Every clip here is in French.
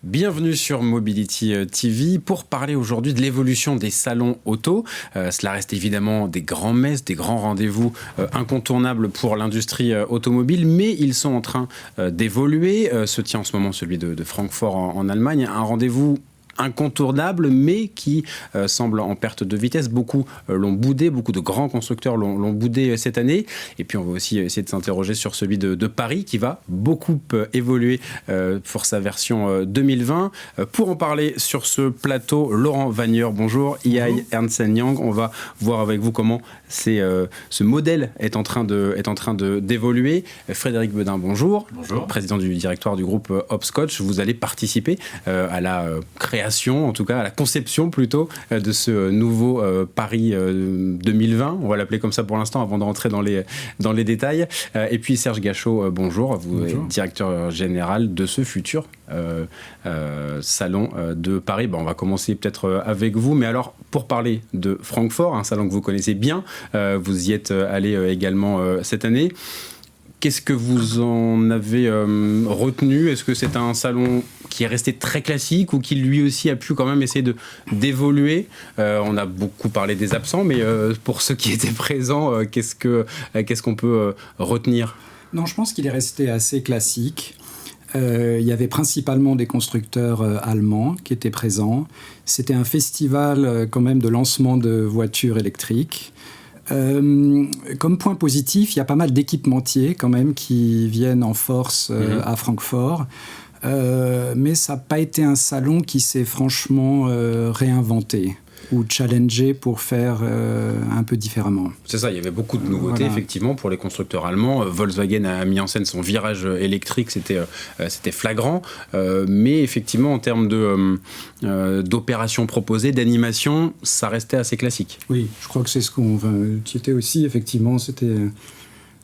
Bienvenue sur Mobility TV pour parler aujourd'hui de l'évolution des salons auto. Cela reste évidemment des grands messes, des grands rendez-vous incontournables pour l'industrie automobile, mais ils sont en train d'évoluer. Se tient en ce moment celui de Francfort en Allemagne, un rendez-vous incontournable, mais qui semble en perte de vitesse. Beaucoup l'ont boudé, beaucoup de grands constructeurs l'ont boudé cette année. Et puis on va aussi essayer de s'interroger sur celui de Paris, qui va beaucoup évoluer pour sa version 2020. Pour en parler sur ce plateau, Laurent Wagneur, bonjour. EY Ernst & Young, on va voir avec vous comment ce modèle est en train d'évoluer. Frédéric Bedin, bonjour. Bonjour. Président du directoire du groupe Hopscotch. Vous allez participer à la création, en tout cas à la conception plutôt, de ce nouveau Paris 2020. On va l'appeler comme ça pour l'instant avant de rentrer dans les détails. Et puis Serge Gachot, bonjour. Vous êtes directeur général de ce futur salon de Paris. On va commencer peut-être avec vous. Mais alors, pour parler de Francfort, un salon que vous connaissez bien, vous y êtes allé également cette année. Qu'est-ce que vous en avez retenu ? Est-ce que c'est un salon qui est resté très classique ou qui lui aussi a pu quand même essayer d'évoluer ? On a beaucoup parlé des absents, mais pour ceux qui étaient présents, qu'est-ce qu'on peut retenir ? Non, je pense qu'il est resté assez classique. Il y avait principalement des constructeurs allemands qui étaient présents. C'était un festival quand même de lancement de voitures électriques. Comme point positif, il y a pas mal d'équipementiers quand même qui viennent en force à Francfort. Mais ça n'a pas été un salon qui s'est franchement réinventé ou challengé pour faire un peu différemment. C'est ça, il y avait beaucoup de nouveautés, effectivement, pour les constructeurs allemands. Volkswagen a mis en scène son virage électrique, c'était flagrant. Mais effectivement, en termes d'opérations proposées, d'animation, ça restait assez classique. Oui, je crois que c'est ce qu'on... qui était aussi, effectivement, c'était...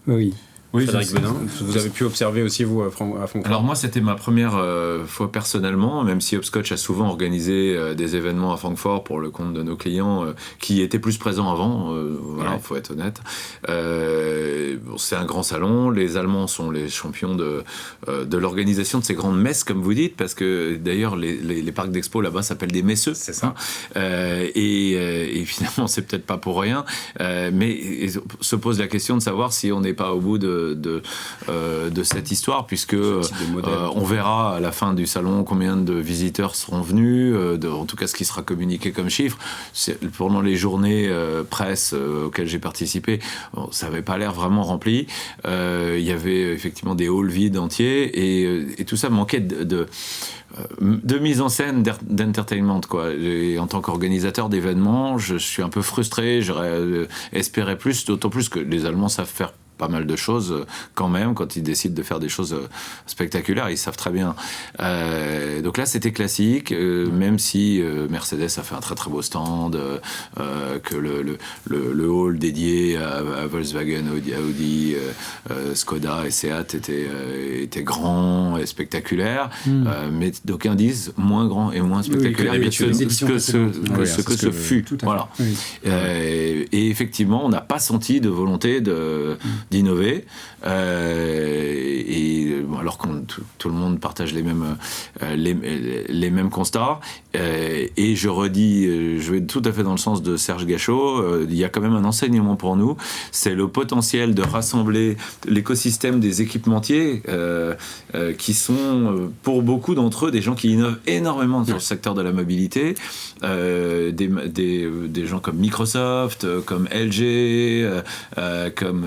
Oui. Oui, Frédéric Bedin, vous avez pu observer aussi, vous, à Francfort. Alors moi, c'était ma première fois personnellement, même si Hopscotch a souvent organisé des événements à Francfort pour le compte de nos clients qui étaient plus présents avant, faut être honnête. C'est un grand salon, les Allemands sont les champions de l'organisation de ces grandes messes, comme vous dites, parce que d'ailleurs, les parcs d'expo là-bas s'appellent des messeux. C'est ça. Et finalement, c'est peut-être pas pour rien, mais se pose la question de savoir si on n'est pas au bout de cette histoire, puisque on verra à la fin du salon combien de visiteurs seront venus, en tout cas ce qui sera communiqué comme chiffre. Pendant les journées presse auxquelles j'ai participé, ça n'avait pas l'air vraiment rempli. Il y avait effectivement des halls vides entiers, et tout ça manquait de mise en scène, d'entertainment, quoi. Et en tant qu'organisateur d'événements, je suis un peu frustré, j'aurais espéré plus, d'autant plus que les Allemands savent faire pas mal de choses quand même, quand ils décident de faire des choses spectaculaires, ils savent très bien. Donc là, c'était classique, même si Mercedes a fait un très très beau stand, que le hall dédié à Volkswagen, Audi, Skoda et Seat était grand et spectaculaire, mais d'aucuns disent moins grand et moins spectaculaire que ce fut. Voilà. Oui. Et effectivement, on n'a pas senti de volonté d'innover, alors que tout le monde partage les mêmes constats. Et je redis, je vais tout à fait dans le sens de Serge Gachot, il y a quand même un enseignement pour nous, c'est le potentiel de rassembler l'écosystème des équipementiers qui sont pour beaucoup d'entre eux des gens qui innovent énormément sur le secteur de la mobilité, des gens comme Microsoft, comme LG, comme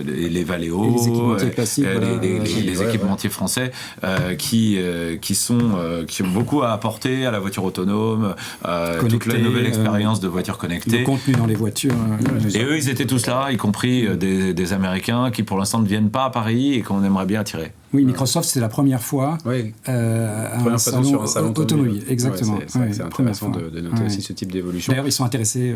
les Valeo, les équipementiers classiques, les équipementiers français qui ont beaucoup à apporter à la voiture autonome, toute la nouvelle expérience de voiture connectée. Le contenu dans les voitures. Et eux, ils étaient tous là, y compris des Américains qui pour l'instant ne viennent pas à Paris et qu'on aimerait bien attirer. Oui, Microsoft, c'est la première fois un salon sur un salon automobile. Exactement. C'est intéressant de noter aussi ce type d'évolution. D'ailleurs, ils sont intéressés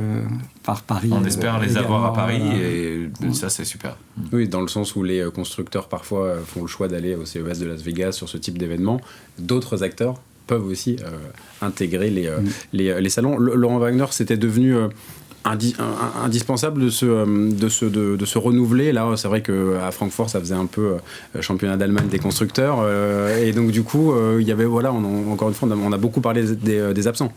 par Paris. On espère les avoir à Paris et ça, c'est super. Oui, dans le sens où les constructeurs parfois font le choix d'aller au CES de Las Vegas sur ce type d'événement. D'autres acteurs peuvent aussi intégrer les salons. Laurent Wagneur, c'était devenu indispensable de se renouveler. Là, c'est vrai qu'à Francfort, ça faisait un peu championnat d'Allemagne des constructeurs. Et donc, du coup, il y avait, encore une fois, on a beaucoup parlé des absents.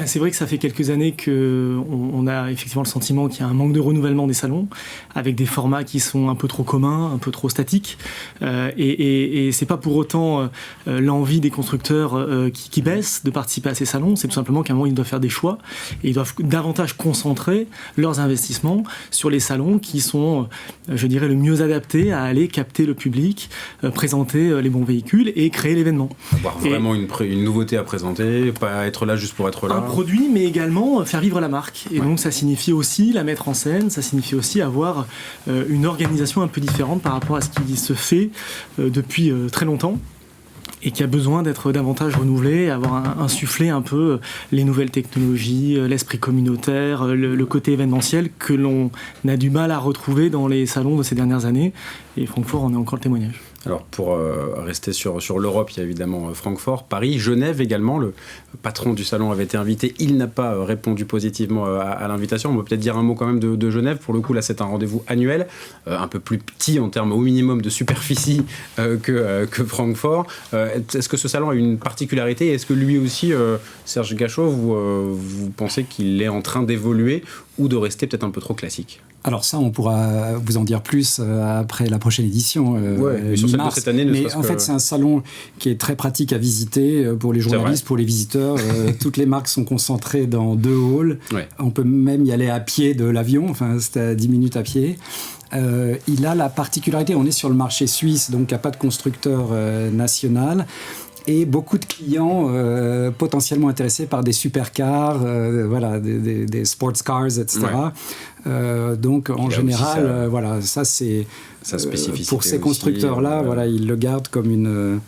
C'est vrai que ça fait quelques années qu'on a effectivement le sentiment qu'il y a un manque de renouvellement des salons, avec des formats qui sont un peu trop communs, un peu trop statiques. Et c'est pas pour autant l'envie des constructeurs qui baisse de participer à ces salons. C'est tout simplement qu'à un moment, ils doivent faire des choix et ils doivent davantage concentrer leurs investissements sur les salons qui sont, je dirais, le mieux adaptés à aller capter le public, présenter les bons véhicules et créer l'événement. Avoir vraiment une nouveauté à présenter, pas être là juste pour être là. Un produit, mais également faire vivre la marque. Et donc ça signifie aussi la mettre en scène, ça signifie aussi avoir une organisation un peu différente par rapport à ce qui se fait depuis très longtemps et qui a besoin d'être davantage renouvelé, avoir insufflé un peu les nouvelles technologies, l'esprit communautaire, le côté événementiel que l'on a du mal à retrouver dans les salons de ces dernières années. Et Francfort en est encore le témoignage. Alors pour rester sur l'Europe, il y a évidemment Francfort, Paris, Genève également. Le patron du salon avait été invité, il n'a pas répondu positivement à l'invitation. On peut peut-être dire un mot quand même de Genève. Pour le coup, là c'est un rendez-vous annuel, un peu plus petit en termes au minimum de superficie que Francfort. Est-ce que ce salon a une particularité? Est-ce que lui aussi, Serge Gachot, vous pensez qu'il est en train d'évoluer ou de rester peut-être un peu trop classique? Alors ça, on pourra vous en dire plus après la prochaine édition, sur celle de cette année. Mais en fait, c'est un salon qui est très pratique à visiter pour les journalistes, pour les visiteurs. Toutes les marques sont concentrées dans 2 halls. Ouais. On peut même y aller à pied de l'avion. Enfin, c'était à 10 minutes à pied. Il a la particularité, on est sur le marché suisse, donc il n'y a pas de constructeur national. Et beaucoup de clients potentiellement intéressés par des supercars, des sports cars, etc. Ouais. Donc en général, ça c'est pour ces constructeurs-là, ils le gardent comme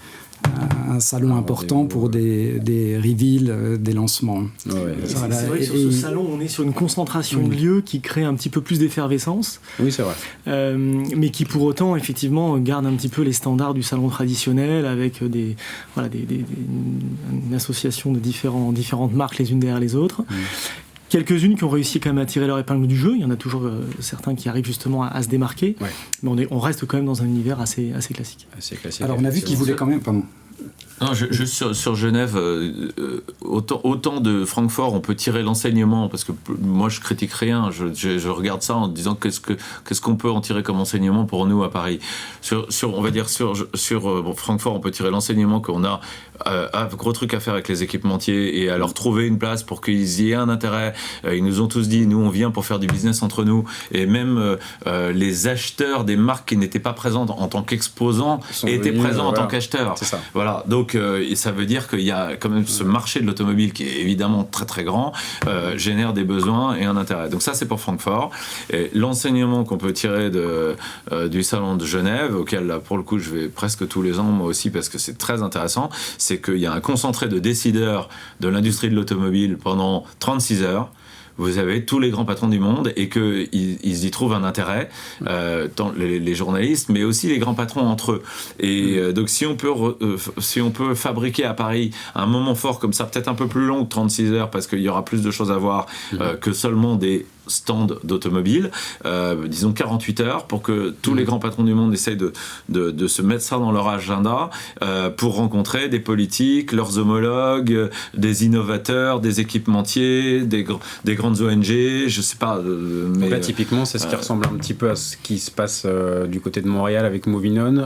un salon important pour des reveals, des lancements. Ouais. C'est vrai que sur ce salon, on est sur une concentration de lieux qui crée un petit peu plus d'effervescence. Oui, c'est vrai. Mais qui pour autant, effectivement, garde un petit peu les standards du salon traditionnel avec une association de différentes marques les unes derrière les autres. Quelques-unes qui ont réussi quand même à tirer leur épingle du jeu. Il y en a toujours certains qui arrivent justement à se démarquer. Ouais. Mais on reste quand même dans un univers assez classique. Alors on a vu qu'ils voulaient quand même... Non, juste sur Genève, autant de Francfort, on peut tirer l'enseignement, parce que moi je critique rien, je regarde ça en disant qu'est-ce qu'on peut en tirer comme enseignement pour nous à Paris. Sur Francfort, on peut tirer l'enseignement qu'on a un gros truc à faire avec les équipementiers et à leur trouver une place pour qu'ils y aient un intérêt. Ils nous ont tous dit, nous on vient pour faire du business entre nous, et même les acheteurs des marques qui n'étaient pas présentes en tant qu'exposants étaient présents en tant qu'acheteurs. C'est ça. Voilà, donc ça veut dire qu'il y a quand même ce marché de l'automobile qui est évidemment très très grand, génère des besoins et un intérêt. Donc ça c'est pour Francfort. Et l'enseignement qu'on peut tirer du salon de Genève, auquel là pour le coup je vais presque tous les ans moi aussi parce que c'est très intéressant, c'est qu'il y a un concentré de décideurs de l'industrie de l'automobile pendant 36 heures. Vous avez tous les grands patrons du monde et qu'ils y trouvent un intérêt, tant les journalistes, mais aussi les grands patrons entre eux. Et donc si on peut fabriquer à Paris un moment fort comme ça, peut-être un peu plus long que 36 heures, parce qu'il y aura plus de choses à voir que seulement des stands d'automobile, disons 48 heures, pour que tous les grands patrons du monde essayent de se mettre ça dans leur agenda, pour rencontrer des politiques, leurs homologues, des innovateurs, des équipementiers, des grandes ONG, je sais pas. Mais là, typiquement, c'est ce qui ressemble un petit peu à ce qui se passe du côté de Montréal avec Moving On,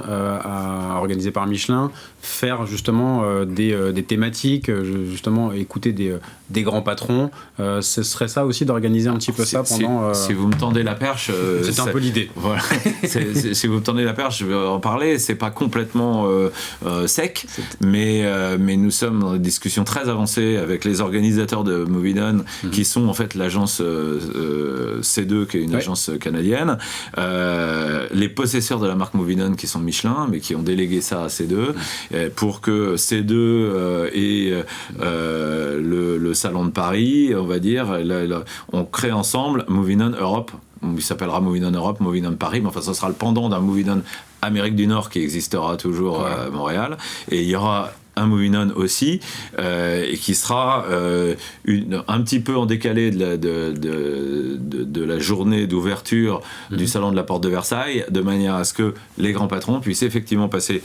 organisé par Michelin, faire justement des thématiques, justement écouter des grands patrons. Ce serait ça aussi d'organiser un petit peu ça pendant... Si vous me tendez la perche... c'est un peu l'idée. Voilà. Si vous me tendez la perche, je vais en parler. C'est pas complètement sec, mais nous sommes dans des discussions très avancées avec les organisateurs de Moving On, qui sont en fait l'agence C2, qui est une agence canadienne, les possesseurs de la marque Moving On, qui sont Michelin, mais qui ont délégué ça à C2, pour que C2 et le salon de Paris, on va dire, on crée ensemble Moving On Europe. Il s'appellera Moving On Europe, Moving On Paris, mais enfin ça sera le pendant d'un Moving On Amérique du Nord qui existera toujours à Montréal, et il y aura un Moving On aussi, et qui sera un petit peu en décalé de la journée d'ouverture du salon de la Porte de Versailles, de manière à ce que les grands patrons puissent effectivement passer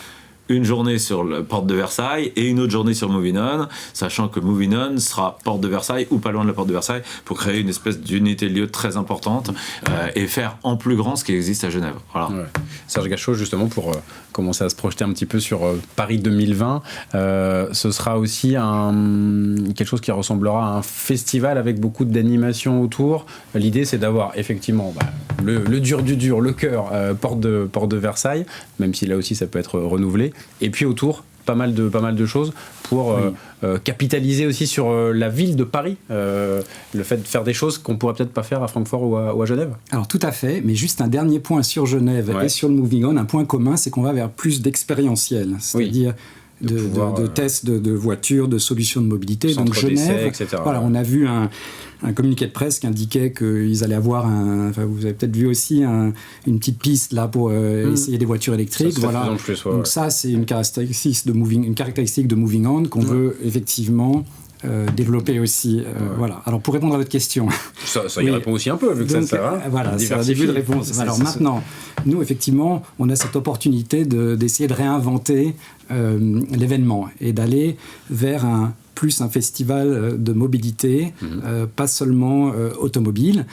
une journée sur la Porte de Versailles et une autre journée sur Moving On, sachant que Moving On sera Porte de Versailles ou pas loin de la Porte de Versailles, pour créer une espèce d'unité de lieu très importante et faire en plus grand ce qui existe à Genève. Voilà. Ouais. Serge Gachot, justement, pour commencer à se projeter un petit peu sur Paris 2020, ce sera aussi quelque chose qui ressemblera à un festival avec beaucoup d'animations autour. L'idée, c'est d'avoir effectivement le dur du dur, le cœur, porte de Versailles, même si là aussi ça peut être renouvelé. Et puis autour, pas mal de choses pour capitaliser aussi sur la ville de Paris, le fait de faire des choses qu'on pourrait peut-être pas faire à Francfort ou à Genève. Alors tout à fait, mais juste un dernier point sur Genève et sur le Moving On, un point commun, c'est qu'on va vers plus d'expérientiel, c'est-à-dire de tests de voitures, de solutions de mobilité. Donc Genève, etc. Voilà, on a vu un communiqué de presse qui indiquait qu'ils allaient avoir vous avez peut-être vu aussi une petite piste là pour essayer des voitures électriques. Voilà. Donc ça, c'est une caractéristique de Moving On qu'on veut effectivement développer aussi. Voilà. Alors pour répondre à votre question, ça y répond aussi un peu vu que donc, ça va. Voilà, c'est un début de réponse. Alors maintenant, nous effectivement, on a cette opportunité d'essayer de réinventer l'événement et d'aller vers un festival de mobilité, pas seulement automobile.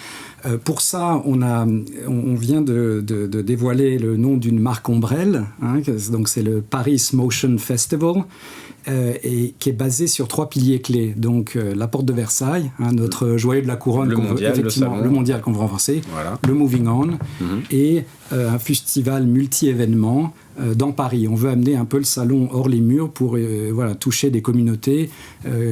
Pour ça, on vient de dévoiler le nom d'une marque ombrelle, donc c'est le Paris Motion Festival, et qui est basé sur 3 piliers clés. Donc la Porte de Versailles, notre joyau de la couronne, le mondial qu'on veut renforcer, le Moving On, et un festival multi-événements dans Paris. On veut amener un peu le salon hors les murs pour toucher des communautés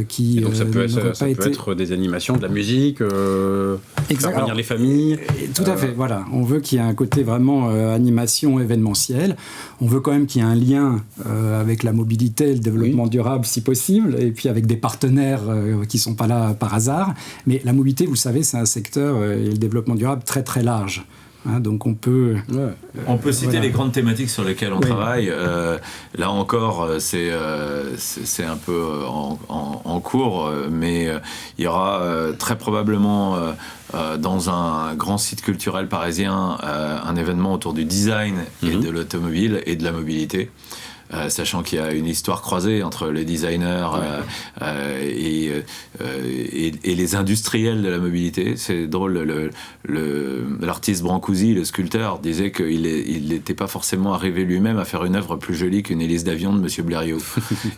qui et donc ça peut être des animations, de la musique, faire venir les familles. Tout à fait, voilà. On veut qu'il y ait un côté vraiment animation événementielle. On veut quand même qu'il y ait un lien avec la mobilité, le développement durable si possible, et puis avec des partenaires qui ne sont pas là par hasard. Mais la mobilité, vous savez, c'est un secteur et le développement durable très très large. Donc on peut citer les grandes thématiques sur lesquelles on travaille. Là encore, c'est un peu en cours, mais il y aura très probablement dans un grand site culturel parisien un événement autour du design et de l'automobile et de la mobilité. Sachant qu'il y a une histoire croisée entre les designers et les industriels de la mobilité. C'est drôle, l'artiste Brancusi, le sculpteur, disait qu'il n'était pas forcément arrivé lui-même à faire une œuvre plus jolie qu'une hélice d'avion de Monsieur Blériot.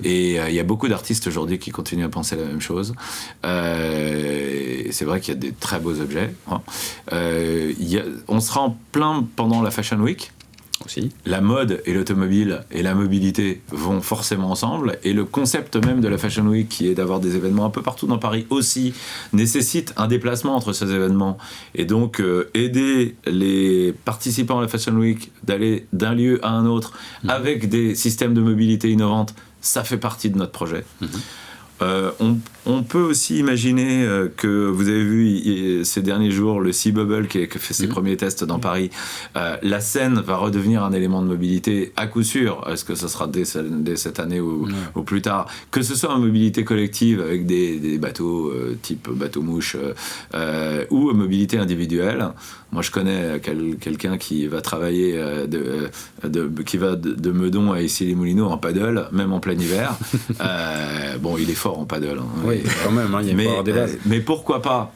Et il y a beaucoup d'artistes aujourd'hui qui continuent à penser la même chose. C'est vrai qu'il y a des très beaux objets. On sera en plein pendant la Fashion Week. Aussi. La mode et l'automobile et la mobilité vont forcément ensemble, et le concept même de la Fashion Week, qui est d'avoir des événements un peu partout dans Paris aussi, nécessite un déplacement entre ces événements, et donc aider les participants à la Fashion Week d'aller d'un lieu à un autre avec des systèmes de mobilité innovantes, ça fait partie de notre projet. On peut aussi imaginer que vous avez vu ces derniers jours le Sea Bubble qui fait ses premiers tests dans Paris. La Seine va redevenir un élément de mobilité à coup sûr. Est-ce que ce sera dès cette année ou plus tard? Que ce soit en mobilité collective avec des bateaux type bateau-mouche ou mobilité individuelle. Moi, je connais quelqu'un qui va travailler qui va de Meudon à Issy-les-Moulineaux en paddle, même en plein hiver. Bon, il est fort en paddle. Oui, quand même, il y a des bases. Mais pourquoi pas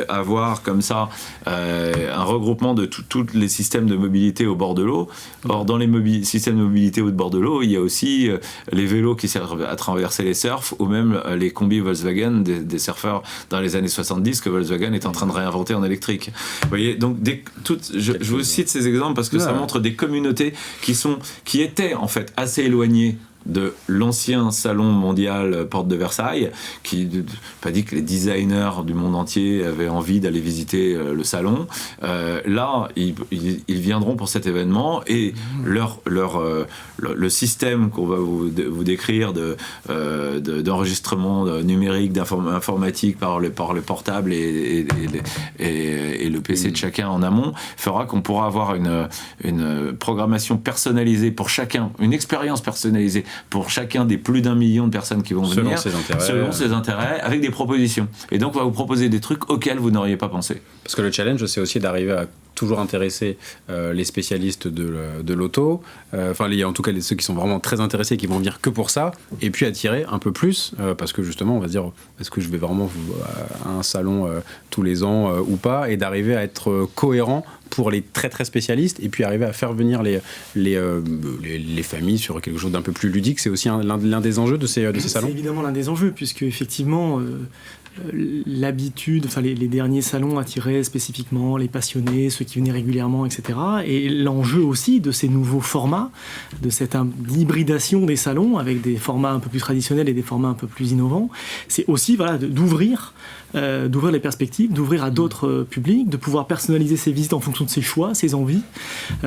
avoir comme ça un regroupement de tous les systèmes de mobilité au bord de l'eau. Or, dans les systèmes de mobilité au bord de l'eau, il y a aussi les vélos qui servent à traverser les surfs, ou même les combis Volkswagen des surfeurs dans les années 70 que Volkswagen est en train de réinventer en électrique. Vous voyez, donc je vous cite ces exemples parce que ça montre des communautés qui étaient en fait assez éloignées de l'ancien salon mondial Porte de Versailles, qui pas dit que les designers du monde entier avaient envie d'aller visiter le salon. Là, ils viendront pour cet événement, et le système qu'on va vous décrire d'enregistrement numérique, d'informatique par le portable et le PC de chacun en amont fera qu'on pourra avoir une programmation personnalisée pour chacun, une expérience personnalisée pour chacun des plus d'1 million de personnes qui vont venir, selon ses intérêts, avec des propositions. Et donc, on va vous proposer des trucs auxquels vous n'auriez pas pensé. Parce que le challenge, c'est aussi d'arriver à toujours intéresser les spécialistes de l'auto, enfin en tout cas ceux qui sont vraiment très intéressés, qui vont venir que pour ça, et puis attirer un peu plus, parce que justement on va se dire est-ce que je vais vraiment à un salon tous les ans ou pas, et d'arriver à être cohérent pour les très très spécialistes, et puis arriver à faire venir les familles sur quelque chose d'un peu plus ludique. C'est aussi l'un des enjeux de ces salons. C'est évidemment l'un des enjeux, puisque effectivement l'habitude, enfin les derniers salons attiraient spécifiquement les passionnés, ceux qui venaient régulièrement, etc. Et l'enjeu aussi de ces nouveaux formats, de cette hybridation des salons avec des formats un peu plus traditionnels et des formats un peu plus innovants, c'est aussi d'ouvrir les perspectives, d'ouvrir à d'autres publics, de pouvoir personnaliser ses visites en fonction de ses choix, ses envies,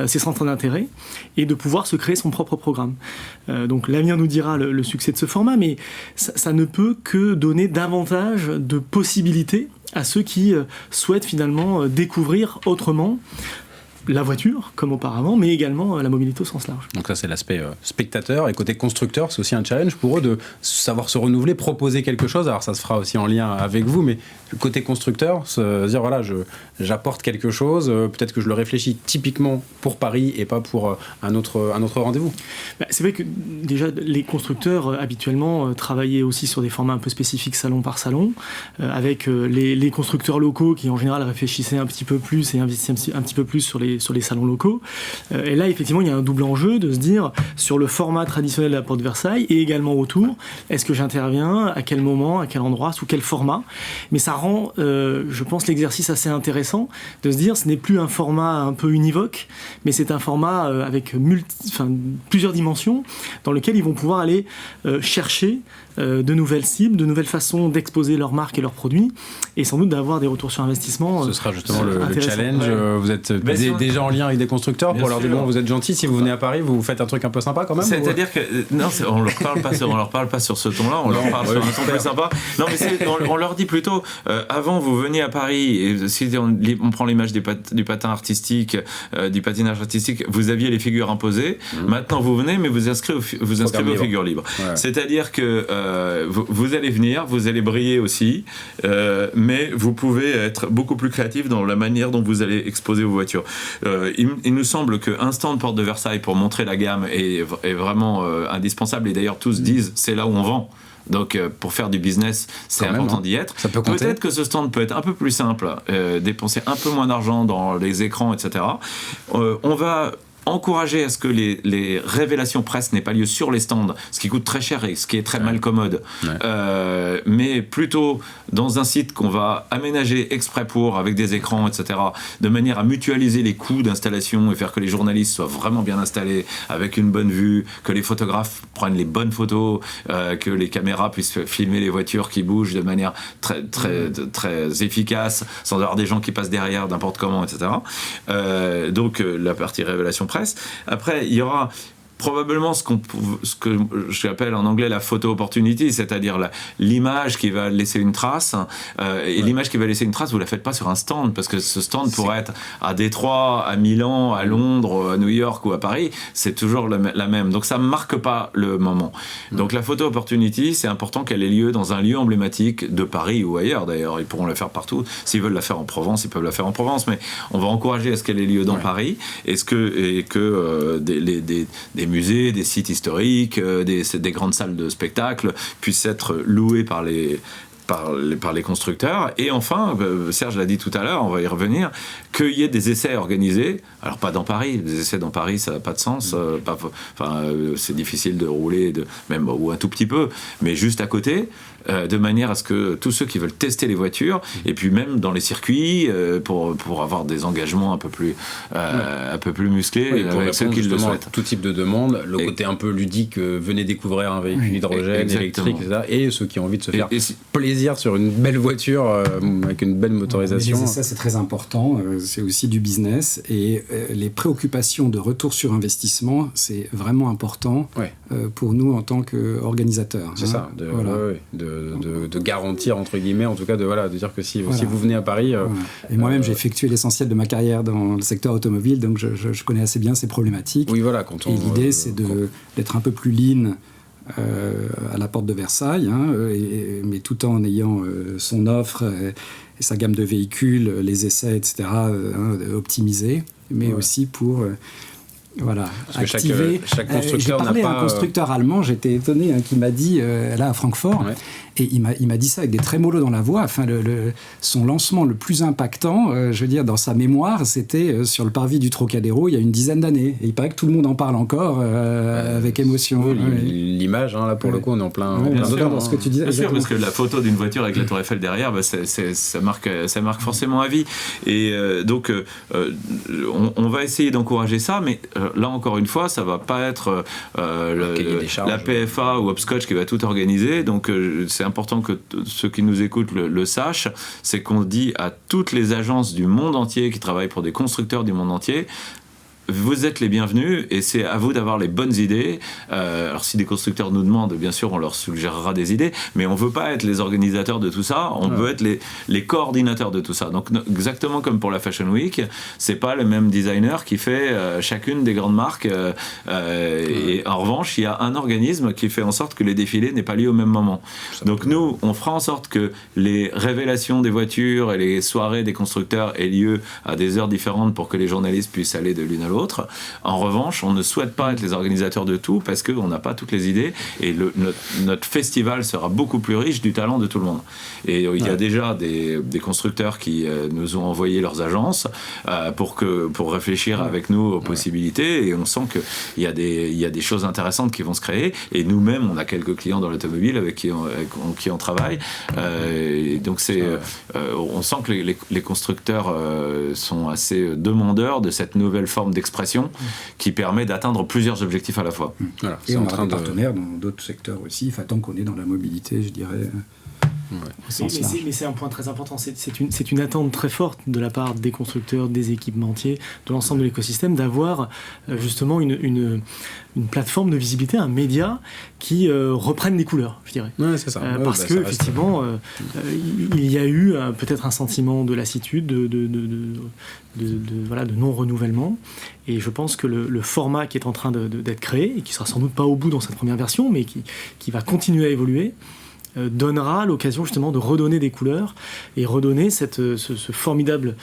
ses centres d'intérêt, et de pouvoir se créer son propre programme. Donc l'avenir nous dira le succès de ce format, mais ça ne peut que donner davantage de possibilités à ceux qui souhaitent finalement découvrir autrement la voiture, comme auparavant, mais également la mobilité au sens large. Donc ça, c'est l'aspect spectateur. Et côté constructeur, c'est aussi un challenge pour eux de savoir se renouveler, proposer quelque chose. Alors ça se fera aussi en lien avec vous, mais côté constructeur, se dire voilà, j'apporte quelque chose, peut-être que je le réfléchis typiquement pour Paris et pas pour un autre rendez-vous. C'est vrai que déjà, les constructeurs habituellement travaillaient aussi sur des formats un peu spécifiques salon par salon, avec les constructeurs locaux qui en général réfléchissaient un petit peu plus et investissaient un petit peu plus sur les salons locaux. Et là, effectivement, il y a un double enjeu de se dire, sur le format traditionnel de la Porte Versailles et également autour, est-ce que j'interviens, à quel moment, à quel endroit, sous quel format. Mais ça rend, je pense, l'exercice assez intéressant de se dire, ce n'est plus un format un peu univoque, mais c'est un format avec plusieurs dimensions dans lequel ils vont pouvoir aller chercher de nouvelles cibles, de nouvelles façons d'exposer leurs marques et leurs produits, et sans doute d'avoir des retours sur investissement. Ce sera justement le challenge. Ouais. Vous êtes déjà en lien avec des constructeurs pour leur dire bon, vous êtes gentils, si vous venez à Paris, vous faites un truc un peu sympa quand même. C'est-à-dire que non, on leur parle pas sur ce ton-là, on leur parle sur un ton plus sympa. Non, mais on leur dit plutôt avant vous veniez à Paris, et si on prend l'image du patin artistique, du patinage artistique, vous aviez les figures imposées. Maintenant vous venez, mais vous inscrivez aux figures libres. Ouais. C'est-à-dire que vous allez venir, vous allez briller aussi, mais vous pouvez être beaucoup plus créatif dans la manière dont vous allez exposer vos voitures. Il nous semble qu'un stand Porte de Versailles pour montrer la gamme est vraiment indispensable, et d'ailleurs tous disent c'est là où on vend. Donc pour faire du business, c'est important d'y être. Ça peut compter. Peut-être que ce stand peut être un peu plus simple, dépenser un peu moins d'argent dans les écrans, etc. On va encourager à ce que les révélations presse n'aient pas lieu sur les stands, ce qui coûte très cher et ce qui est très mal commode, mais plutôt dans un site qu'on va aménager exprès pour, avec des écrans, etc., de manière à mutualiser les coûts d'installation et faire que les journalistes soient vraiment bien installés, avec une bonne vue, que les photographes prennent les bonnes photos, que les caméras puissent filmer les voitures qui bougent de manière très, très, très efficace, sans avoir des gens qui passent derrière n'importe comment, etc. Donc la partie révélation presse. Après, il y aura probablement ce que j'appelle en anglais la photo opportunity, c'est-à-dire l'image qui va laisser une trace. Et l'image qui va laisser une trace, vous la faites pas sur un stand, parce que ce stand pourrait être à Détroit, à Milan, à Londres, à New York ou à Paris. C'est toujours la même. Donc ça marque pas le moment. Donc la photo opportunity, c'est important qu'elle ait lieu dans un lieu emblématique de Paris ou ailleurs. D'ailleurs, ils pourront la faire partout. S'ils veulent la faire en Provence, ils peuvent la faire en Provence. Mais on va encourager à ce qu'elle ait lieu dans Paris, et que des musées, des sites historiques, des grandes salles de spectacle puissent être louées par les constructeurs. Et enfin, Serge l'a dit tout à l'heure, on va y revenir, qu'il y ait des essais organisés, alors pas dans Paris, des essais dans Paris ça n'a pas de sens, c'est difficile de rouler, ou un tout petit peu, mais juste à côté, de manière à ce que tous ceux qui veulent tester les voitures, et puis même dans les circuits, pour avoir des engagements un peu plus musclés, avec ceux qui le souhaitent. Tout type de demande, le côté un peu ludique, venez découvrir un véhicule hydrogène, électrique, etc., et ceux qui ont envie de se faire plaisir sur une belle voiture avec une belle motorisation. Mais ça, c'est très important, c'est aussi du business, et les préoccupations de retour sur investissement, c'est vraiment important pour nous en tant qu'organisateurs. C'est ça, de garantir, entre guillemets, en tout cas, de dire que si vous venez à Paris... Et moi-même, j'ai effectué l'essentiel de ma carrière dans le secteur automobile, donc je connais assez bien ces problématiques. Oui, voilà. Et l'idée, c'est d'être un peu plus lean à la porte de Versailles, mais tout en ayant son offre et sa gamme de véhicules, les essais, etc., optimisés, mais aussi pour... Voilà, parce activer. Que chaque constructeur j'ai parlé n'a à pas... un constructeur allemand, j'étais étonné, qui m'a dit, là à Francfort, et il m'a dit ça avec des trémolos dans la voix, son lancement le plus impactant, je veux dire, dans sa mémoire, c'était sur le parvis du Trocadéro il y a une dizaine d'années. Et il paraît que tout le monde en parle encore avec émotion. L'image, là pour le coup, on est en plein dedans dans ce que tu disais. Bien sûr, parce que la photo d'une voiture avec la Tour Eiffel derrière, ça marque forcément à vie. Et donc, on va essayer d'encourager ça, mais là encore une fois, ça va pas être la PFA ou Hopscotch qui va tout organiser. Donc c'est important que ceux qui nous écoutent le sachent. C'est qu'on dit à toutes les agences du monde entier qui travaillent pour des constructeurs du monde entier: vous êtes les bienvenus et c'est à vous d'avoir les bonnes idées. Alors si des constructeurs nous demandent, bien sûr on leur suggérera des idées, mais on veut pas être les organisateurs de tout ça, on veut être les coordinateurs de tout ça. Donc exactement comme pour la Fashion Week, c'est pas le même designer qui fait chacune des grandes marques, et en revanche il y a un organisme qui fait en sorte que les défilés n'aient pas lieu au même moment. Donc nous on fera en sorte que les révélations des voitures et les soirées des constructeurs aient lieu à des heures différentes pour que les journalistes puissent aller de l'une à l'autre. En revanche, on ne souhaite pas être les organisateurs de tout parce qu'on n'a pas toutes les idées et notre festival sera beaucoup plus riche du talent de tout le monde. Et il y a déjà des constructeurs qui nous ont envoyé leurs agences pour réfléchir avec nous aux possibilités, et on sent qu'il y a des choses intéressantes qui vont se créer, et nous-mêmes on a quelques clients dans l'automobile avec qui on travaille, donc on sent que les constructeurs sont assez demandeurs de cette nouvelle forme d'expression qui permet d'atteindre plusieurs objectifs à la fois. Voilà. Et on a des partenaires dans d'autres secteurs aussi, tant qu'on est dans la mobilité, je dirais. Mais c'est un point très important, c'est une attente très forte de la part des constructeurs, des équipementiers, de l'ensemble de l'écosystème, d'avoir justement une plateforme de visibilité, un média qui reprenne des couleurs, je dirais. Ouais, c'est ça. Parce que effectivement, il y a eu peut-être un sentiment de lassitude, de non-renouvellement, et je pense que le format qui est en train d'être créé, et qui sera sans doute pas au bout dans cette première version, mais qui va continuer à évoluer, donnera l'occasion justement de redonner des couleurs et redonner cette formidable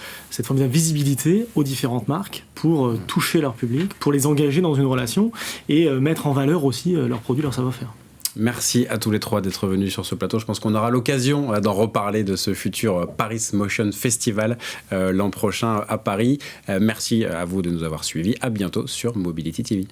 visibilité aux différentes marques pour toucher leur public, pour les engager dans une relation et mettre en valeur aussi leurs produits, leur savoir-faire. Merci à tous les trois d'être venus sur ce plateau. Je pense qu'on aura l'occasion d'en reparler de ce futur Paris Motion Festival l'an prochain à Paris. Merci à vous de nous avoir suivis. À bientôt sur Mobility TV.